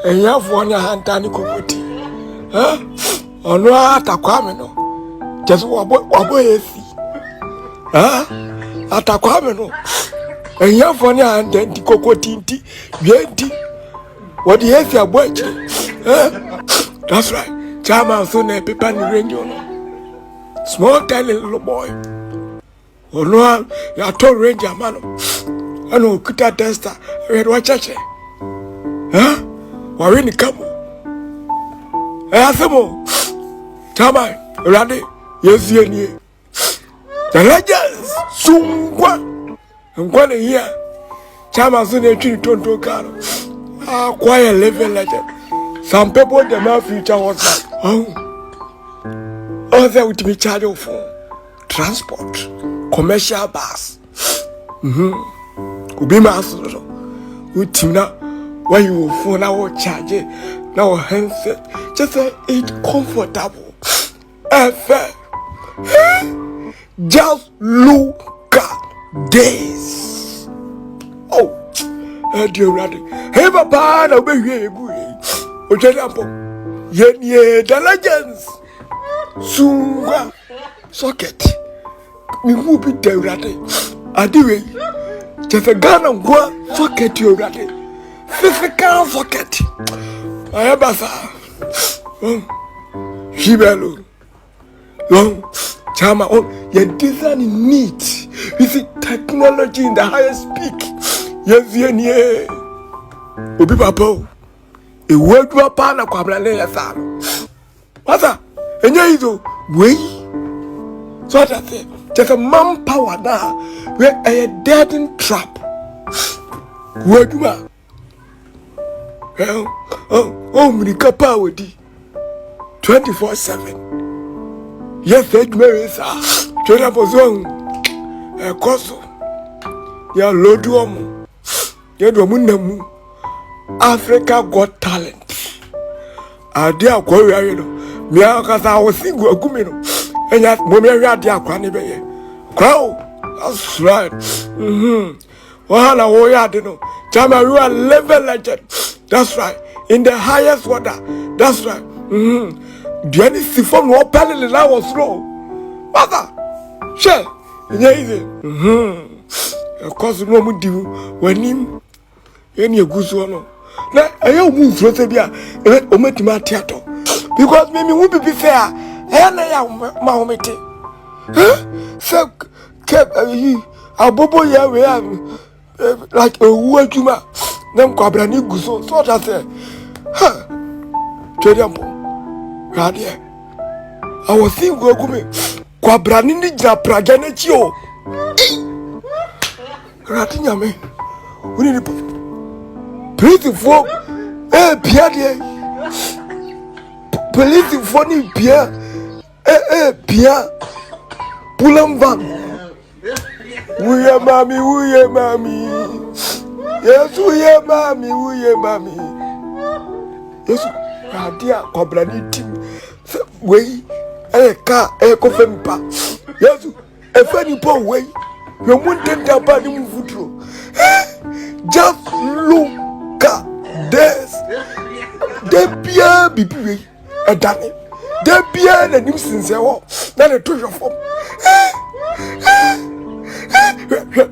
And you have one your hand tani kokoti. Huh? On Atta kwame no. Just wabo esi. Huh? Atta kwame no. And you have one your hand tani kokoti inti. Yenti. What the esi abochi. Huh? That's right. Chama so na pepa ni range no. Small tiny little boy. Oh no, you told ranger man. I know kuta tester. Read what chache. Huh? Warini kamu. Asemo. Chama, ready? Yes, ye. The legends sungwa. Ngwana here. Chama so na tree tonto karo. Ah, quite a living legend. Some people they my future was like, oh, other with me charge of phone, transport, commercial bus. Ubi master, with him now. Why you phone now charge it now handset? Just say it comfortable. Just look at this. Oh, dear Raddy, hey, Papa, I'll be here. Ojedapo, yenye the legends. Sunga socket. Me who be the rade. Adiwe. Just a gun and go socket you rade. Physical socket. Ayabasa. Shibelo. Long. Chama on. Your design is neat. You see technology in the highest peak. Yes, yenye. Obi Papa. A word to a partner, Quablane, what's that? And you way. So that's it. Just a manpower now. We're a dead in trap. Word you are. Oh, Minica power D 24/7. Yes, that Mary, sir. Turn for zone. A coso. Ya Loduomo. Ya Domunamu. Africa Got Talent. Adia Korea, you know. Miaka I was single Gumino. And yet, Momia Dia Quanibe. Crow. That's right. Well, I know. Chama, you are level legend. That's right. In the highest water. That's right. Do any siphon or panel in our slow? Mother. Share. Yeah. Of course, no one do when him. Any good one. Na ayo mu fro se bia e o metima theater because me who be fair e na ya ma ho mete so keep abobo ya we like a wu aduma na nkwabra ni guso so that say Chediampo radio I was seeing go gume kwabra ni ni gira praga na chi o ratinya me we need police for Pierre police for ni Pierre Pierre Pulamvan we are mommy yes we are mommy yes radia kobrani team we car kofempa yes e fani po we you want to ba ni mvutro just look this de bia bibi e dane de bia na nim sinse wo na le to your form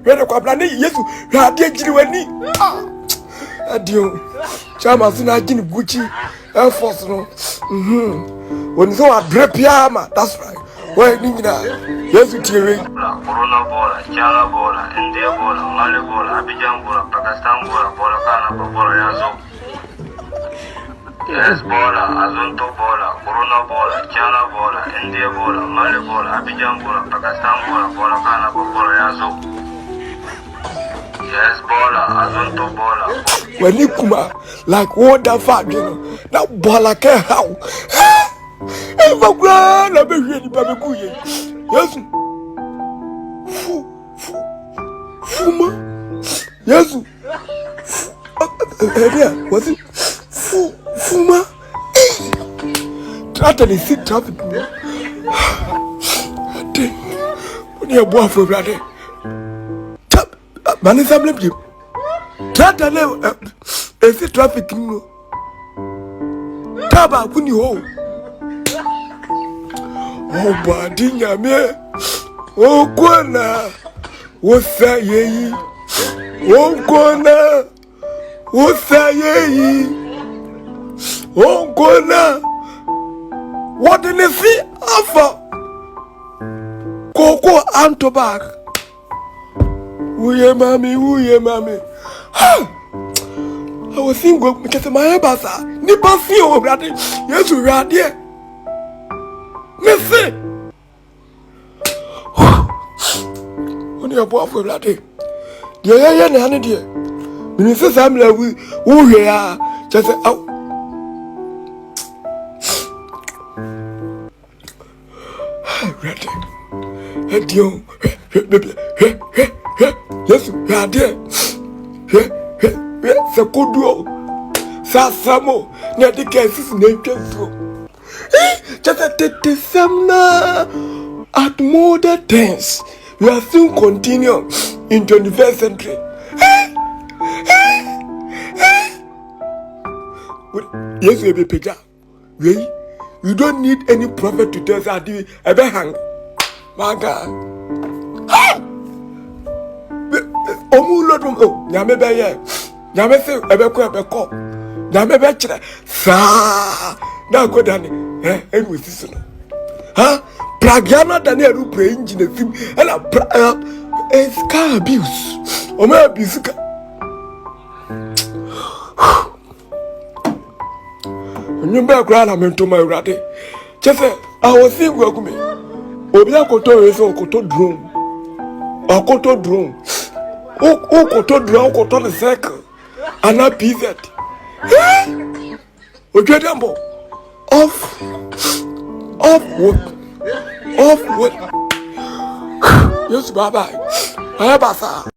when ko plan yesu radio jiri wani adio chama sina jini gucci air force no when so adrepia ma that's right why ningina yesu tiwe corona bola chala bola india bola mali bola abidjan bola pakistan bola kana bola yazo yes bola azonto bola corona bola chala bola india bola mali bola abidjan bola pakistan bola kana bola yazo yes bola azonto bola when you kuma like what the fuck you know that bola ke how eva gra na be hwe ni ba be kuye yesu fuma yesu was it fuma trata ni sit traffic ni abo afro brother tap manisa blame trata le sit traffic no Kaba kuni ho. Obadi nyame. Okona. Wosa yeyi. Okona. Wosa yeyi. Okona. What did they see? Alpha. Koko Antobag. Uye mami. Ha! I was seeing go because my basa. Nipa see o brade. Yes, we are there. Messi. Only a boy for brade. Yeah, na ne dia. Minister Samuel who here just out. Brade. Edion. Yes, we are there. Sakuduo Sasamo Nadikasis nature. Just at the summer at modern times. We are soon continue in 21st century. Yes, we be Peja. You don't need any prophet to tell us I do a behang. My God. Omu nyame be ye nyame se ebeko nyame be kire sa na godani enu sisi no ha pragiana dani eru pre engine film ela is car abuse o ma abuse ka nyumba kura na mento ma urade chefe awosi gwagume obi akoto reso akoto drone Okoto drone, okoto the circle, and not PZ. Okay, Dambo. Off what? Yes, bye bye. Bye bye.